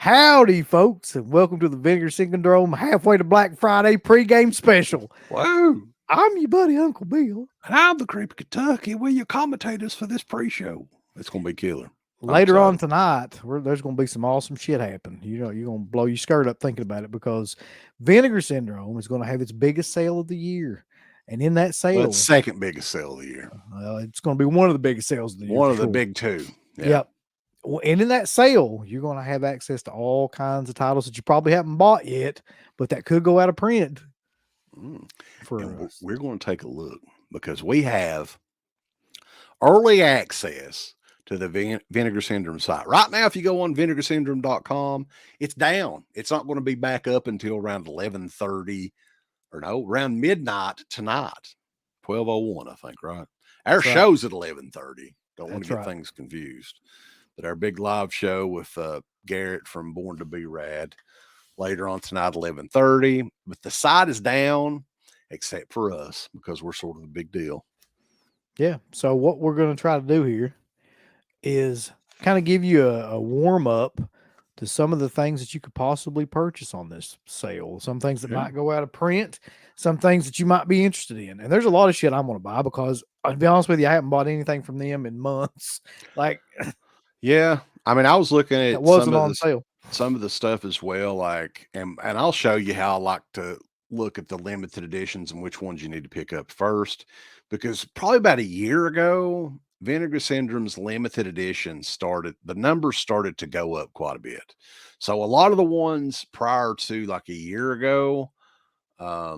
Howdy, folks, and welcome to the Vinegar Syndrome halfway to Black Friday pregame special. Whoa. I'm your buddy, Uncle Bill. And I'm the Creepy Kentucky. We're your commentators for this pre-show. It's going to be killer. Later on tonight, there's going to be some awesome shit happen. You're going to blow your skirt up thinking about it because Vinegar Syndrome is going to have its biggest sale of the year. And in that sale, it's second biggest sale of the year. It's going to be one of the biggest sales of the year. One of the big two. Yeah. Yep. And in that sale, you're going to have access to all kinds of titles that you probably haven't bought yet, but that could go out of print. We're going to take a look because we have early access to the Vinegar Syndrome site. Right now, if you go on vinegarsyndrome.com, it's down. It's not going to be back up until around 11:30 around midnight tonight. 12:01, I think, right? Our show's at 11:30. Don't want to get things confused. But our big live show with Garrett from Born to Be Rad later on tonight, 11:30. But the site is down, except for us, because we're sort of a big deal. Yeah. So what we're going to try to do here is kind of give you a warm up to some of the things that you could possibly purchase on this sale. Some things that might go out of print, some things that you might be interested in. And there's a lot of shit I'm going to buy because, I'll be honest with you, I haven't bought anything from them in months. Yeah, I mean, I was looking at it wasn't on sale. Some of the stuff as well, and I'll show you how I like to look at the limited editions and which ones you need to pick up first, because probably about a year ago, Vinegar Syndrome's limited edition the numbers started to go up quite a bit. So a lot of the ones prior to like a year ago are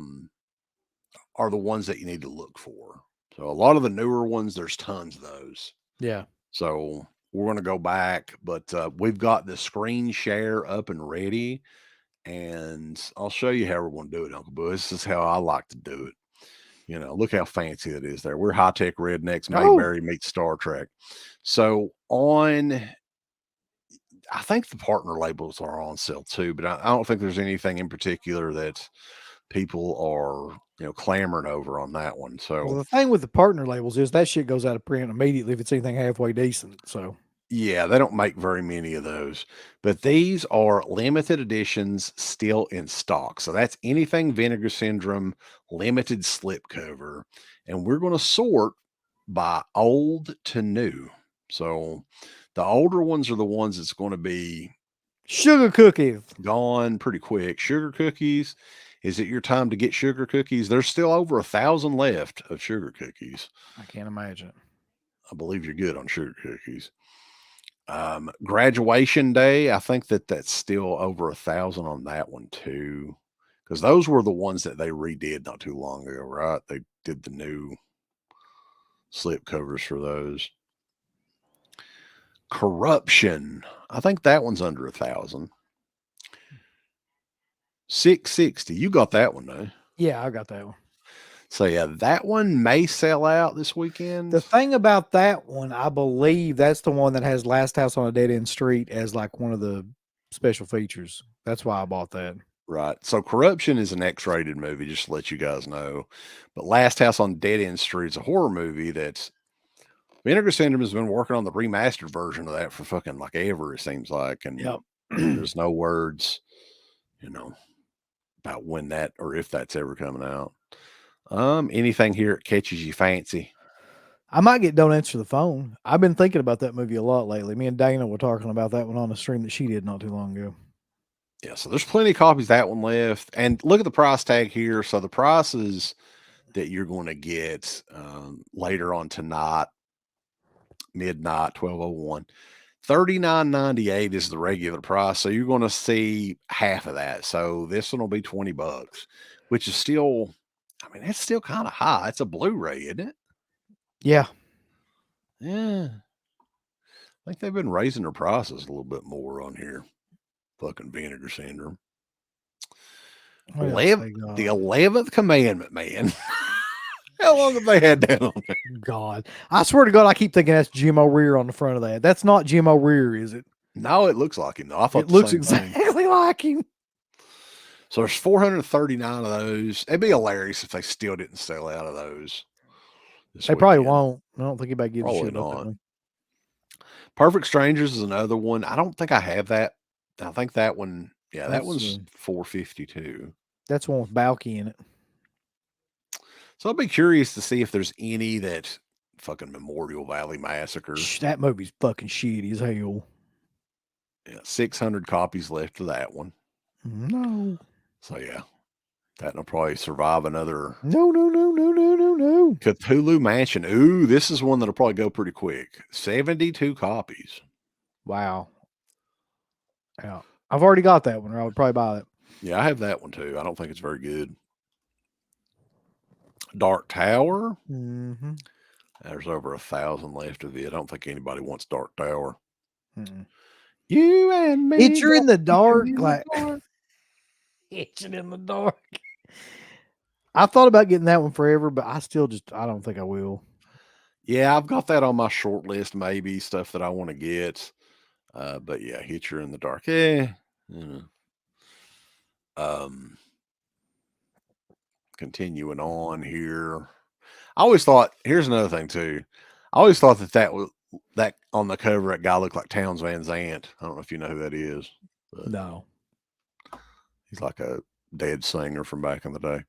the ones that you need to look for. So a lot of the newer ones, there's tons of those. Yeah. So we're going to go back, but we've got the screen share up and ready, and I'll show you how we're going to do it, Uncle Boo. This is how I like to do it. You know, look how fancy it is there. We're high-tech rednecks. Mayberry meets Star Trek. So I think the partner labels are on sale too, but I don't think there's anything in particular that people are clamoring over on that one. So the thing with the partner labels is that shit goes out of print immediately if it's anything halfway decent. So yeah, they don't make very many of those, but these are limited editions still in stock. So that's anything Vinegar Syndrome limited slipcover, and we're going to sort by old to new. So the older ones are the ones that's going to be sugar cookies gone pretty quick. Sugar cookies. Is it your time to get sugar cookies? There's still over 1,000 left of sugar cookies. I can't imagine. I believe you're good on sugar cookies. Graduation day, I think that's still over 1,000 on that one too, because those were the ones that they redid not too long ago, right? They did the new slip covers for those. Corruption, I think that one's under 1,000. 660. You got that one, though. Yeah, I got that one. So yeah, that one may sell out this weekend. The thing about that one, I believe that's the one that has Last House on a Dead End Street as like one of the special features. That's why I bought that. Right. So Corruption is an X-rated movie, just to let you guys know. But Last House on Dead End Street is a horror movie that's Vinegar Syndrome has been working on the remastered version of that for fucking like ever, it seems like. And there's no words, about when that or if that's ever coming out. Anything here that catches you fancy? I might get Don't Answer the Phone. I've been thinking about that movie a lot lately. Me and Dana were talking about that one on the stream that she did not too long ago. Yeah, so there's plenty of copies of that one left. And look at the price tag here. So the prices that you're going to get later on tonight, midnight, 12:01, $39.98 is the regular price. So you're going to see half of that. So this one will be $20, which is still, I mean, that's still kind of high. It's a Blu-ray, isn't it? Yeah. Yeah. I think they've been raising their prices a little bit more on here. Fucking Vinegar Syndrome. The 11th commandment, man. How long have they had that on there? God. I swear to God, I keep thinking that's Jim O'Rear on the front of that. That's not Jim O'Rear, is it? No, it looks like him, though. I thought it looks exactly like him. So there's 439 of those. It'd be hilarious if they still didn't sell out of those. They probably won't. I don't think anybody gives a shit about that. Perfect Strangers is another one. I don't think I have that I think that one, yeah, that That's one's $4.52. that's one with Balky in it. So I'll be curious to see if there's any that fucking Memorial Valley Massacre. That movie's fucking shitty as hell. Yeah, 600 copies left of that one. No. So yeah, that'll probably survive another. No. Cthulhu Mansion. Ooh, this is one that'll probably go pretty quick. 72 copies. Wow. Yeah. I've already got that one, or I would probably buy it. Yeah, I have that one too. I don't think it's very good. Dark Tower. Mm-hmm. There's over 1,000 left of it. I don't think anybody wants Dark Tower. Mm-mm. You and me. Itcher in the dark, like itching in the dark. I thought about getting that one forever, but I don't think I will. Yeah, I've got that on my short list, maybe stuff that I want to get. But yeah, Hitcher in the Dark. Continuing on here. I always thought, here's another thing too. I always thought that on the cover, that guy looked like Townes Van Zandt. I don't know if you know who that is. But No. he's like a dead singer from back in the day.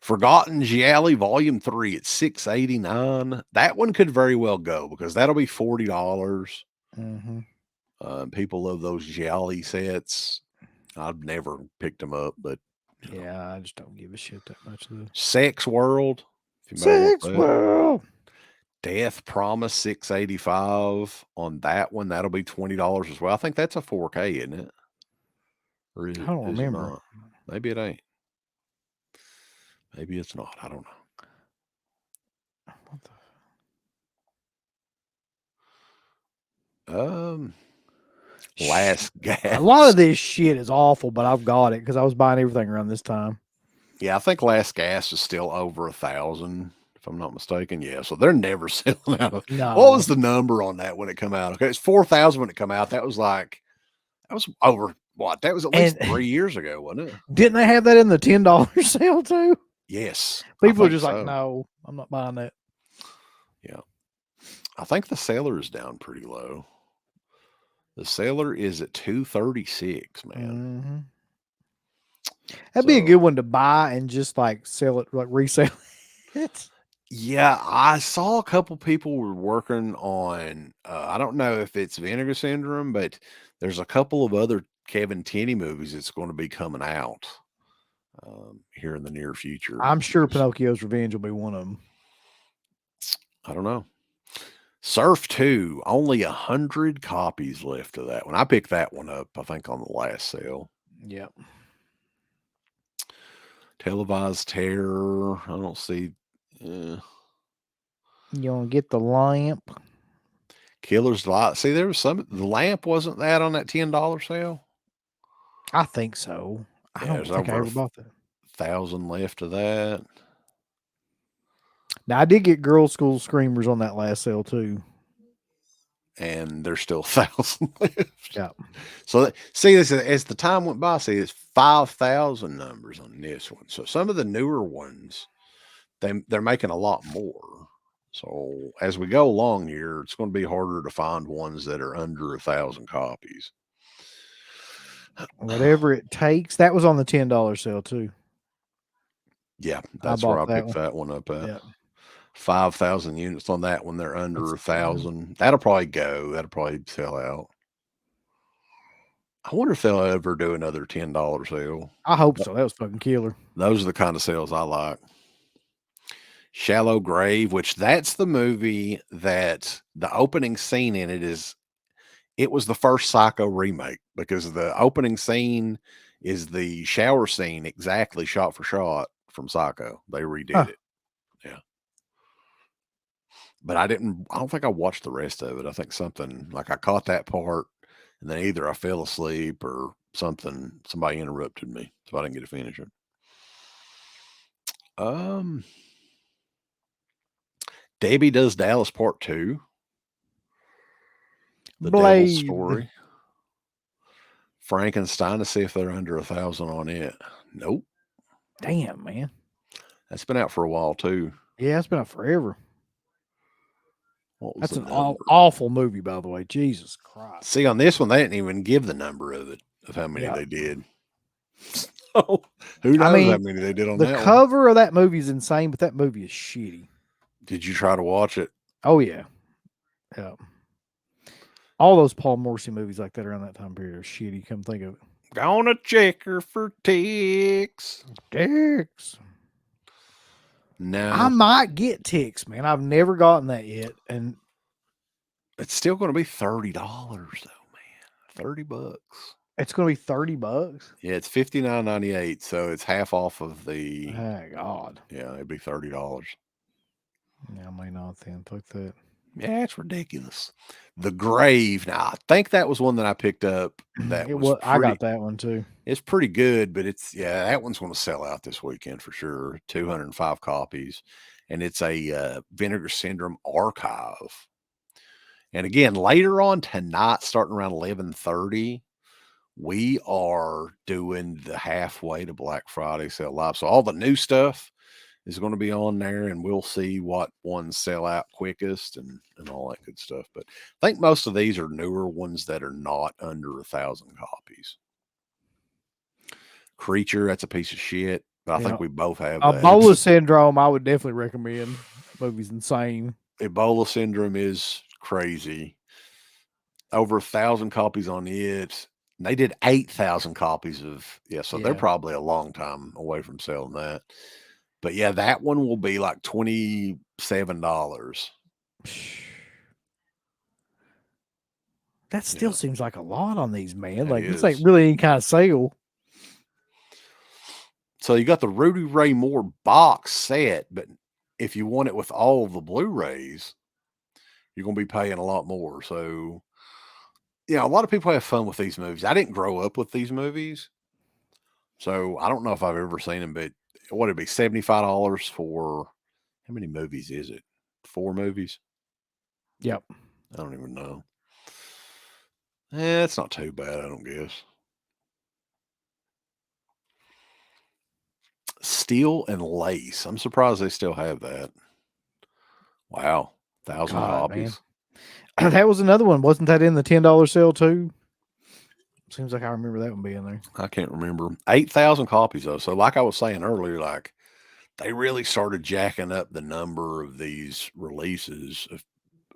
Forgotten Gialli Volume 3 at $6.89. That one could very well go because that'll be $40. Mm-hmm. People love those Gialli sets. I've never picked them up, but yeah, I just don't give a shit that much. Sex World. Sex World. Death Promise $6.85 on that one. That'll be $20 as well. I think that's a 4K, isn't it? Or is I don't remember. It not? Maybe it ain't. Maybe it's not. I don't know. What the? Last Gas. A lot of this shit is awful, but I've got it because I was buying everything around this time. Yeah, I think Last Gas is still over 1,000, if I'm not mistaken. Yeah, so they're never selling out. No. What was the number on that when it come out? Okay, it's 4,000 when it come out. That was over what? That was at least 3 years ago, wasn't it? Didn't they have that in the $10 sale too? Yes. People are just like, no, I'm not buying that. Yeah. I think the Sailor is down pretty low. The Sailor is at 236, man. Mm-hmm. That'd be a good one to buy and just like sell it, like resell it. Yeah, I saw a couple people were working on, I don't know if it's Vinegar Syndrome, but there's a couple of other Kevin Tenney movies that's going to be coming out here in the near future. I'm sure Pinocchio's Revenge will be one of them. I don't know. Surf 2, only 100 copies left of that one. I picked that one up, I think, on the last sale. Yep. Televised Terror. I don't see. You want to get the lamp? Killer's Light. See, there was the lamp wasn't that on that $10 sale? I think so. I don't think I ever bought that. 1,000 left of that. Now I did get Girl School Screamers on that last sale too, and there's still 1,000 left. Yeah. So see, this as the time went by, see, it's 5,000 numbers on this one. So some of the newer ones, they're making a lot more. So as we go along here, it's going to be harder to find ones that are under 1,000 copies. Whatever it takes. That was on the $10 sale too. Yeah, that's where I picked that one up at. Yeah. 5,000 units on that one. They're under 1,000. That'll probably go. That'll probably sell out. I wonder if they'll ever do another $10 sale. I hope so. That was fucking killer. Those are the kind of sales I like. Shallow Grave, which that's the movie that the opening scene in it was the first Psycho remake because the opening scene is the shower scene exactly shot for shot from Psycho. They redid it. Yeah. But I don't think I watched the rest of it. I think something like I caught that part and then either I fell asleep or somebody interrupted me. So I didn't get to finish it. Debbie Does Dallas Part 2. The Devil's Story. Frankenstein, to see if they're under 1,000 on it. Nope. Damn, man. That's been out for a while too. Yeah, it's been out forever. That's an awful movie, by the way. Jesus Christ. See, on this one, they didn't even give the number of it. of how many Yeah. they did. So, who knows how many they did on the that one? cover of that movie is insane, but that movie is shitty. Did you try to watch it? Oh yeah. Yeah. All those Paul Morrissey movies like that around that time period are shitty. Come think of it. Gonna check her for ticks. Ticks. No. I might get ticks, man. I've never gotten that yet. And it's still going to be $30 though, man. $30. It's going to be $30. Yeah, it's $59.98, so it's half off of the. Oh God. Yeah, it'd be $30. Yeah, I may not then. Fuck that. Yeah, it's ridiculous. The Grave. Now, I think that was one that I picked up. That was I got that one too. It's pretty good, but that one's going to sell out this weekend for sure. 205 copies, and it's a Vinegar Syndrome archive. And again, later on tonight, starting around 11:30, we are doing the halfway to Black Friday sale live. So all the new stuff is going to be on there, and we'll see what ones sell out quickest and all that good stuff. But I think most of these are newer ones that are not under 1,000 copies. Creature, that's a piece of shit. But I think we both have that. Ebola Syndrome, I would definitely recommend. That movie's insane. Ebola Syndrome is crazy. Over 1,000 copies on it. They did 8,000 copies of, so they're probably a long time away from selling that. But yeah, that one will be like $27. That still seems like a lot on these, man. Like, is. This ain't really any kind of sale. So you got the Rudy Ray Moore box set, but if you want it with all of the Blu-rays, you're going to be paying a lot more. So, a lot of people have fun with these movies. I didn't grow up with these movies, so I don't know if I've ever seen them, but what would it be, $75 for, how many movies is it? 4 movies? Yep. I don't even know. It's not too bad, I don't guess. Steel and Lace. I'm surprised they still have that. Wow. 1,000 copies. Man. That was another one. Wasn't that in the $10 sale too? Seems like I remember that one being there. I can't remember. 8,000 copies though. So like I was saying earlier, like they really started jacking up the number of these releases.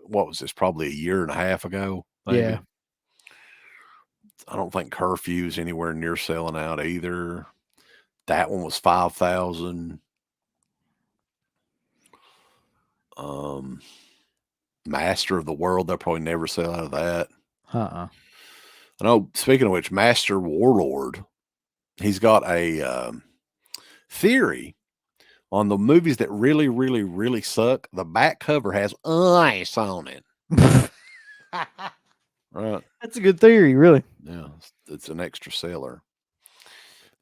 What was this? Probably a year and a half ago. Maybe. Yeah. I don't think Curfew is anywhere near selling out either. That one was 5,000. Master of the World, they'll probably never sell out of that. I know, speaking of which, Master Warlord, he's got a theory on the movies that really, really, really suck. The back cover has ice on it. Right. That's a good theory, really. Yeah, it's an extra seller.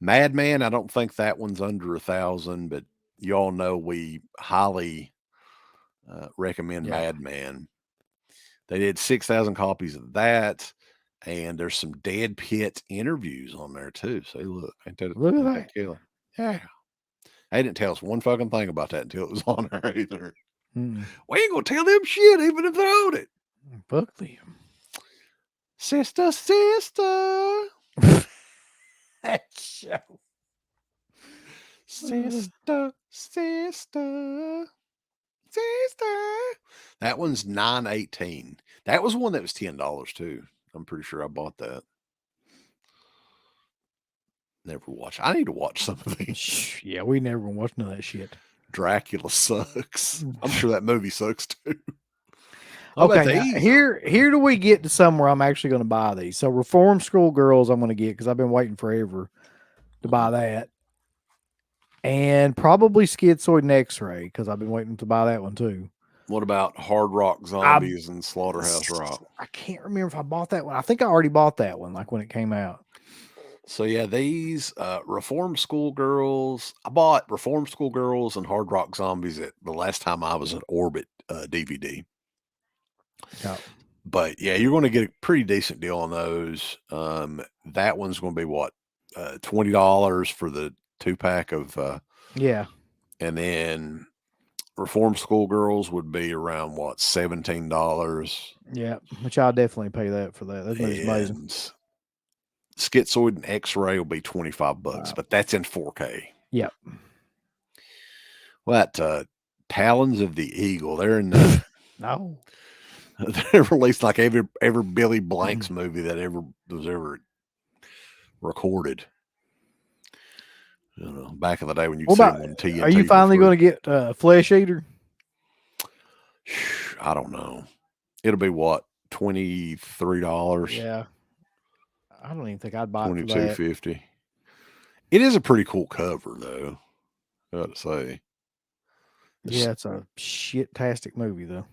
Madman, I don't think that one's under 1,000, but you all know we highly recommend Madman. They did 6,000 copies of that, and there's some DEADPIT interviews on there too. So look, look at that killer. Yeah, they didn't tell us one fucking thing about that until it was on there either. We ain't gonna tell them shit even if they own it. Fuck them. Sister. That show. Sister. That one's $9.18. That was one that was $10 too. I'm pretty sure I bought that. Never watched. I need to watch some of these. Yeah, we never watched none of that shit. Dracula sucks. I'm sure that movie sucks too. Okay, here do we get to somewhere I'm actually going to buy these. So Reform School Girls I'm going to get because I've been waiting forever to buy that. And probably Schizoid and X-Ray because I've been waiting to buy that one too. What about Hard Rock Zombies and Slaughterhouse Rock? I can't remember if I bought that one. I think I already bought that one, like when it came out. So yeah, these Reform School Girls. I bought Reform School Girls and Hard Rock Zombies at the last time I was at Orbit DVD. Yeah. But yeah, you're going to get a pretty decent deal on those. That one's going to be what, $20 for the 2-pack of and then Reform Schoolgirls would be around what, $17. Yeah, which I'll definitely pay that for that. That's amazing. Schizoid and X-Ray will be $25, Wow. but that's in 4K. Yep. Well, that Talons of the Eagle, they're in the No. they released like every Billy Blanks movie that was ever recorded. You know, back in the day when you could What see about? them on TNT. Are you finally going to get Flesh Eater? I don't know. It'll be what, $23? Yeah. I don't even think I'd buy it for that. $22.50. It is a pretty cool cover, though. I got to say. Yeah, it's a shit-tastic movie, though.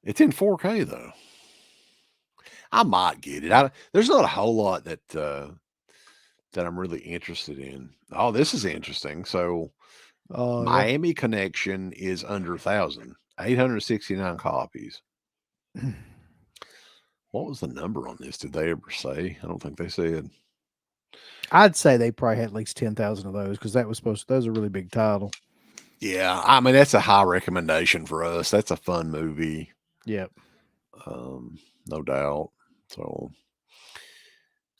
It's in 4K, though. I might get it. There's not a whole lot that I'm really interested in. Oh, this is interesting. So, Miami Connection is under 1,000, 869 copies. What was the number on this? Did they ever say? I don't think they said. I'd say they probably had at least 10,000 of those because that was that was a really big title. Yeah, I mean that's a high recommendation for us. That's a fun movie. Yep. No doubt. So,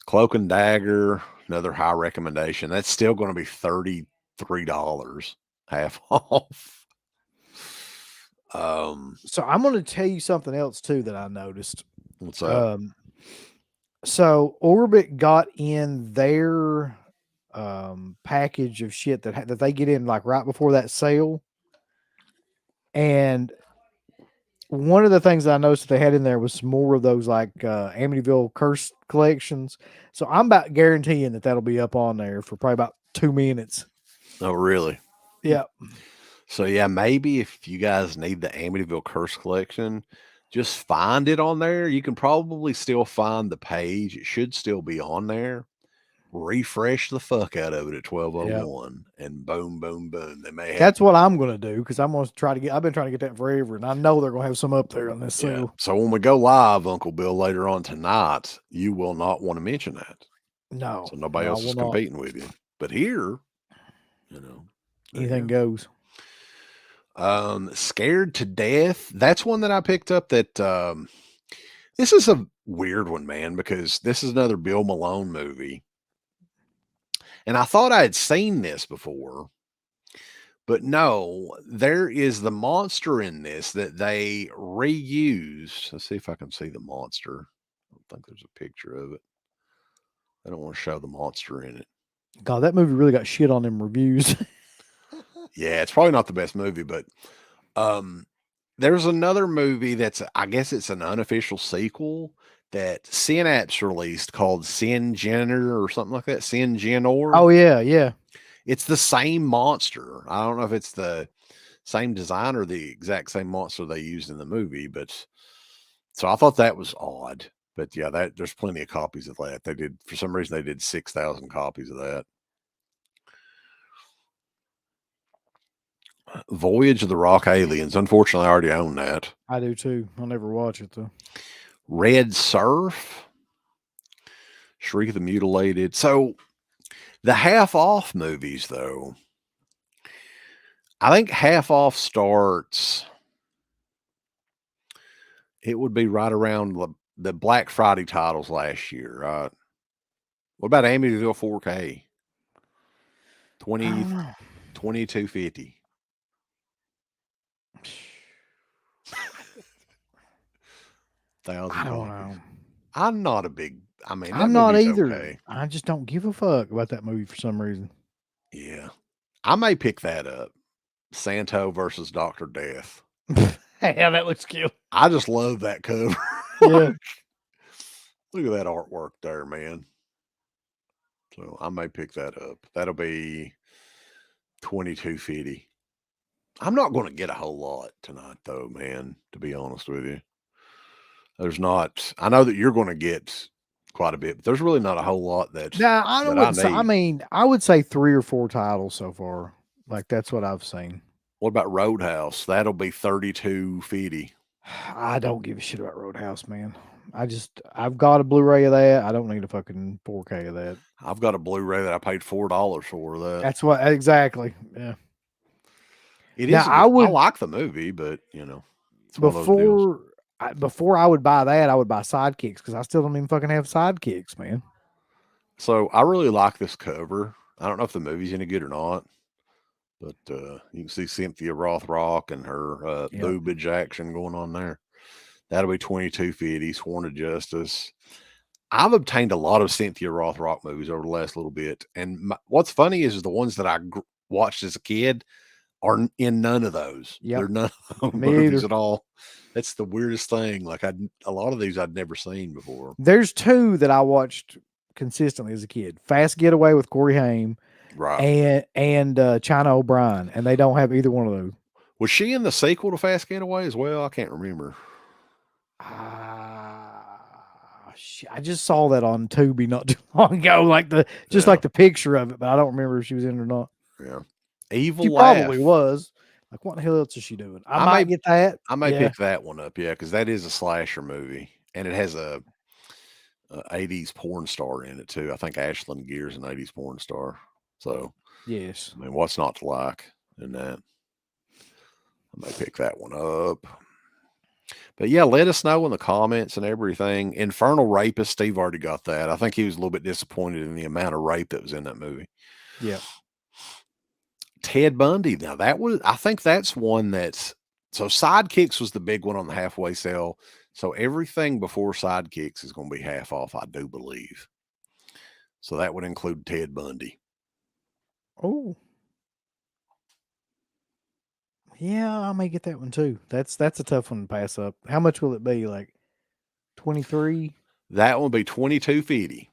Cloak and Dagger, another high recommendation. That's still going to be $33, half off. So I'm going to tell you something else too that I noticed. What's that? So Orbit got in their package of shit that they get in like right before that sale, and one of the things I noticed they had in there was more of those like Amityville Curse collections. So I'm about guaranteeing that that'll be up on there for probably about 2 minutes. Oh, really? Yeah. So yeah, maybe if you guys need the Amityville Curse collection, just find it on there. You can probably still find the page. It should still be on there. Refresh the fuck out of it at 12:01, and boom, boom, boom. They may have. That's what I'm going to do because I'm going to try to get. I've been trying to get that forever, and I know they're going to have some up there on this sale. Yeah. So when we go live, Uncle Bill, later on tonight, you will not want to mention that. No. So nobody else is competing with you. But here, you know, anything goes. Scared to Death. That's one that I picked up. That this is a weird one, man, because this is another Bill Malone movie. And I thought I had seen this before, but no, there is the monster in this that they reused. Let's see if I can see the monster. I don't think there's a picture of it. I don't want to show the monster in it. God, that movie really got shit on them reviews. Yeah, it's probably not the best movie, but there's another movie that's, I guess it's an unofficial sequel that Synapse released called Sin Jenner or something like that. Sin Jenor. Oh yeah, yeah. It's the same monster. I don't know if it's the same design or the exact same monster they used in the movie, but so I thought that was odd. But yeah, there's plenty of copies of that. They did, for some reason, they did 6,000 copies of that. Voyage of the Rock Aliens. Unfortunately, I already own that. I do too. I'll never watch it though. Red Surf. Shriek of the Mutilated. So the half off movies, though, I think half off starts, it would be right around the Black Friday titles last year, right? What about Amityville 4K? 22.50. I don't know. I'm not a big. I mean, I'm not either. Okay. I just don't give a fuck about that movie for some reason. Yeah, I may pick that up. Santo versus Dr. Death. Yeah, that looks cute. I just love that cover. Yeah. Look at that artwork there, man. So I may pick that up. That'll be $22.50. I'm not going to get a whole lot tonight, though, man, to be honest with you. There's not, I know that you're going to get quite a bit, but there's really not a whole lot that. Now, I mean, I would say 3 or 4 titles so far. Like, that's what I've seen. What about Roadhouse? That'll be $32.50. I don't give a shit about Roadhouse, man. I've got a Blu-ray of that. I don't need a fucking 4K of that. I've got a Blu-ray that I paid $4 for that. That's what, exactly. Yeah. It is. I like the movie, but you know, it's before I would buy that, I would buy Sidekicks because I still don't even fucking have Sidekicks, man. So I really like this cover. I don't know if the movie's any good or not, but you can see Cynthia Rothrock and her Yep. boobage action going on there. That'll be 2250, Sworn to Justice. I've obtained a lot of Cynthia Rothrock movies over the last little bit, and what's funny is the ones that I watched as a kid are in none of those. Yep. They're none of Me movies either. at all. That's the weirdest thing. Like a lot of these I'd never seen before. There's two that I watched consistently as a kid: Fast Getaway with Corey Haim Right. and China O'Brien, and they don't have either one of those. Was she in the sequel to Fast Getaway as well? I can't remember. I just saw that on Tubi not too long ago, like the picture of it, but I don't remember if she was in it or not. Yeah. Evil She Laugh. probably was. Like, what the hell else is she doing? I might get that. I may pick that one up, yeah, because that is a slasher movie, and it has a 80s porn star in it too. I think Ashlyn Gear's an 80s porn star. So, yes. I mean, what's not to like in that? I may pick that one up. But yeah, let us know in the comments and everything. Infernal Rapist, Steve already got that. I think he was a little bit disappointed in the amount of rape that was in that movie. Yeah. Ted Bundy. Now I think that's one that's, so Sidekicks was the big one on the halfway sale. So everything before Sidekicks is going to be half off, I do believe. So that would include Ted Bundy. Oh. Yeah, I may get that one too. That's a tough one to pass up. How much will it be? Like 23? That will be 2250.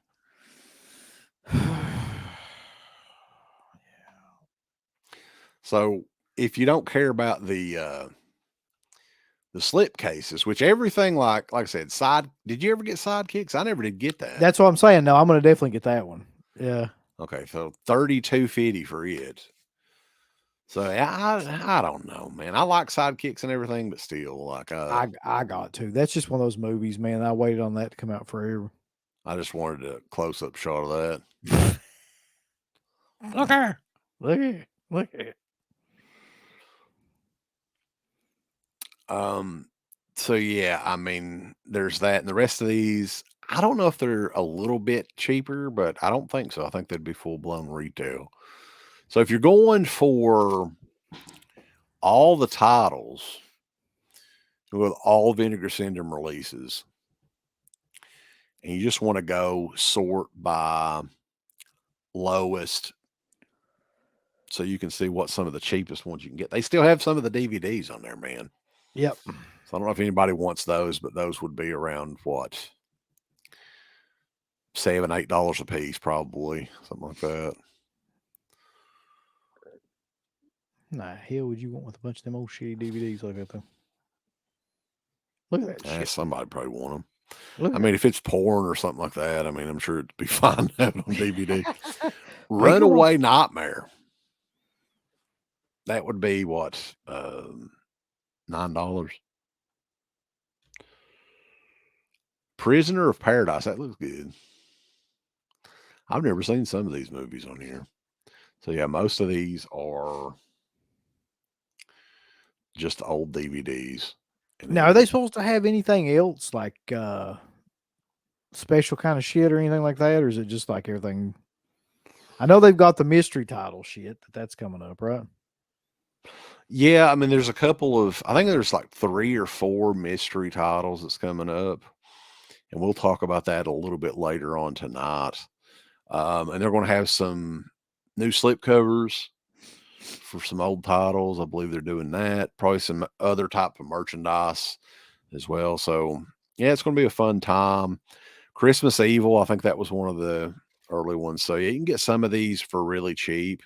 So if you don't care about the slip cases, which everything like I said, did you ever get Sidekicks? I never did get that. That's what I'm saying. No, I'm gonna definitely get that one. Yeah. Okay, so 3250 for it. So I don't know, man. I like Sidekicks and everything, but still, like I got to. That's just one of those movies, man. I waited on that to come out forever. I just wanted a close up shot of that. Look here. Look here. Look here. So yeah, I mean, there's that, and the rest of these, I don't know if they're a little bit cheaper, but I don't think so. I think they'd be full blown retail. So if you're going for all the titles with all Vinegar Syndrome releases, and you just want to go sort by lowest, so you can see what some of the cheapest ones you can get. They still have some of the DVDs on there, man. Yep. So I don't know if anybody wants those, but those would be around what, $7, $8 a piece, probably something like that. Nah, hell would you want with a bunch of them old shitty DVDs like that though? Look at that shit. Somebody probably want them. Look I mean, if it's porn or something like that, I mean, I'm sure it'd be fine to have it on DVD. Runaway Nightmare. That would be what, $9. Prisoner of Paradise. That looks good. I've never seen some of these movies on here. So yeah, most of these are just old DVDs. Now, are they supposed to have anything else like special kind of shit or anything like that, or is it just like everything? I know they've got the mystery title shit that's coming up, right? Yeah, I mean, there's a couple of, I think there's like 3 or 4 mystery titles that's coming up, and we'll talk about that a little bit later on tonight. And they're going to have some new slipcovers for some old titles. I believe they're doing that. Probably some other type of merchandise as well. So yeah, it's going to be a fun time. Christmas Evil, I think that was one of the early ones. So yeah, you can get some of these for really cheap.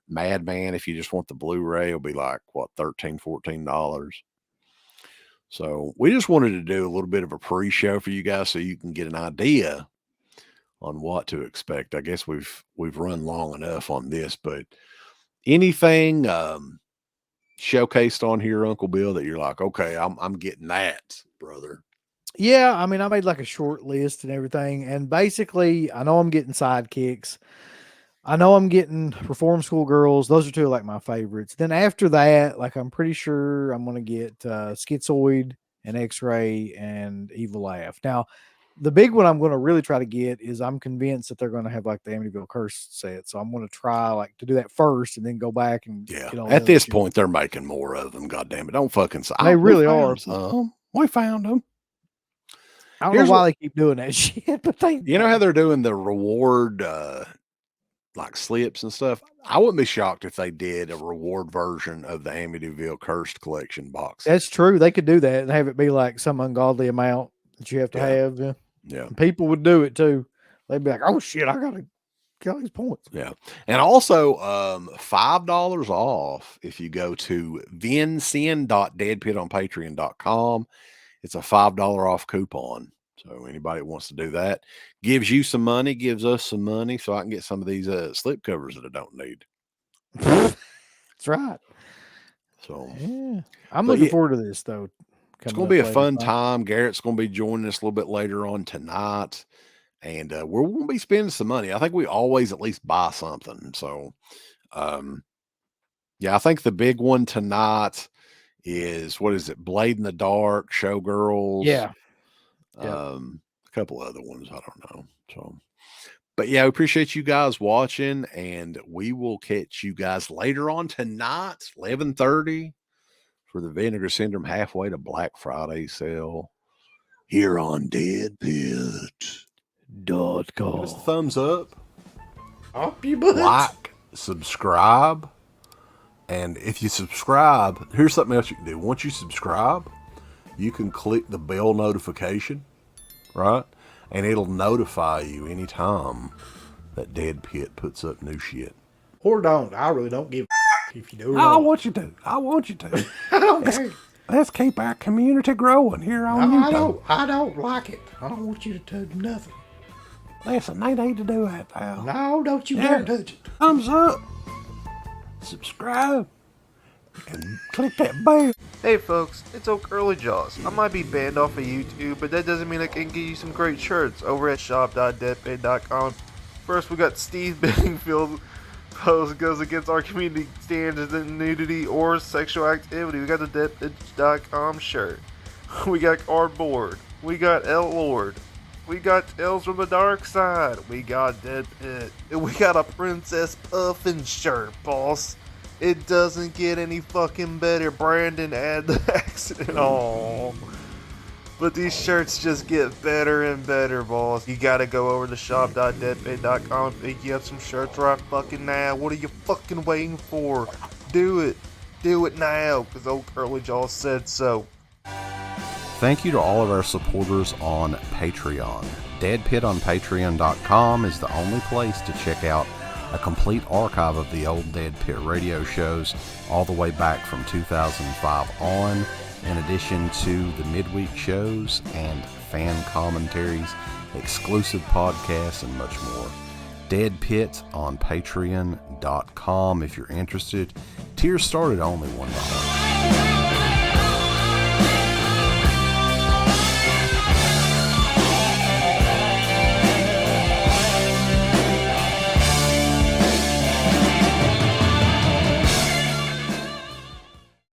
Madman, if you just want the Blu-ray, will be like what, $13, $14. So we just wanted to do a little bit of a pre-show for you guys so you can get an idea on what to expect. I guess we've run long enough on this, but anything showcased on here, Uncle Bill, that you're like, okay, I'm getting that, brother? Yeah, I mean, I made like a short list and everything, and basically, I know I'm getting Sidekicks. I know I'm getting Reform School Girls. Those are two of like my favorites. Then after that, like I'm pretty sure I'm gonna get Schizoid and X-Ray and Evil Laugh. Now, the big one I'm going to really try to get is I'm convinced that they're going to have like the Amityville Curse set. So I'm going to try like to do that first and then go back and Yeah. get all At the this other point, they're making more of them. God damn it. Don't fucking say. They really we are. found some. We found them. I don't Here's know why what- they keep doing that shit, but they You know how they're doing the reward like slips and stuff? I wouldn't be shocked if they did a reward version of the Amityville Cursed Collection box. That's true. They could do that and have it be like some ungodly amount that you have to Yeah. have. Yeah. And people would do it too. They'd be like, "Oh shit, I gotta get all these points." Yeah. And also $5 off if you go to vincin.deadpitonpatreon.com. It's a $5 off coupon. So anybody that wants to do that gives you some money, gives us some money, so I can get some of these slip covers that I don't need. That's right. So Yeah, I'm But looking yeah, forward to this though. it's coming going up to be a later fun tonight. time. Garrett's going to be joining us a little bit later on tonight. And we're going to be spending some money. I think we always at least buy something. So, yeah, I think the big one tonight is, what is it? Blade in the Dark, Showgirls. Yeah. A couple other ones. I don't know. So, but yeah, we appreciate you guys watching, and we will catch you guys later on tonight, 11:30, for the Vinegar Syndrome halfway to Black Friday sale here on DEADPIT. Give us a thumbs up, Up your butt. like, subscribe, and if you subscribe, here's something else you can do. Once you subscribe, you can click the bell notification, right? And it'll notify you anytime that DEADPIT puts up new shit. Or don't. I really don't give a if you do or I not. want you to. I want you to. I don't care. Let's keep our community growing here on YouTube. I don't like it. I don't want you to touch nothing. Listen, they need to do that now. No, don't you Yeah. dare touch it. Thumbs up, subscribe, and click that bell. Hey folks, it's Oak Early Jaws. I might be banned off of YouTube, but that doesn't mean I can't get you some great shirts over at shop.deadpit.com. First, we got Steve Benningfield post goes against our community standards in nudity or sexual activity. We got the deadpit.com shirt. We got Cardboard. We got L Lord. We got Tales from the Dark Side. We got Dead Pit. And we got a Princess Puffin shirt, boss. It doesn't get any fucking better. Brandon, add the accident. Oh. But these shirts just get better and better, boss. You gotta go over to shop.deadpit.com and pick you up some shirts right fucking now. What are you fucking waiting for? Do it. Do it now, because old Curly Jaw said so. Thank you to all of our supporters on Patreon. DEADPIT on Patreon.com is the only place to check out a complete archive of the old DEADPIT radio shows all the way back from 2005 on, in addition to the midweek shows and fan commentaries, exclusive podcasts, and much more. DEADPIT on Patreon.com if you're interested. Tiers start at only $1.